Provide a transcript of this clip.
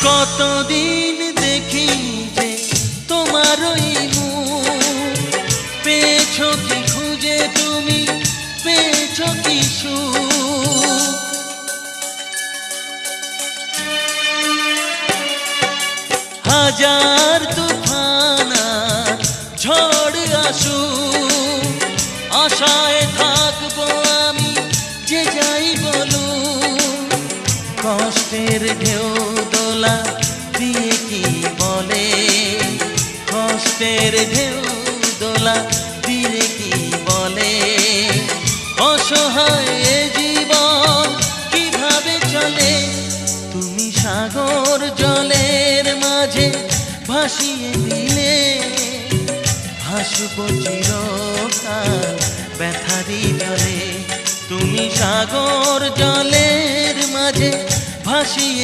কতদিন দেখি যে তোমার ওই মুখ, পেয়েছো কি খুঁজে তুমি, পেয়েছো কি সুখ। হাজার তুফান আর ঝড় আসুক, আশায় থাকবো আমি যে যাই বলুক। কষ্টের ঢেউ দোলা দিয়ে কি বলে, কষ্টের ঢেউ দোলা দিয়ে কি বলে, অসহায় এ জীবন কিভাবে চলে। তুমি সাগর জলের মাঝে ভাসিয়ে দিলে, ভাসবো চিরকাল ব্যথারি জলে। তুমি সাগর জলের মাঝে ভাসিয়ে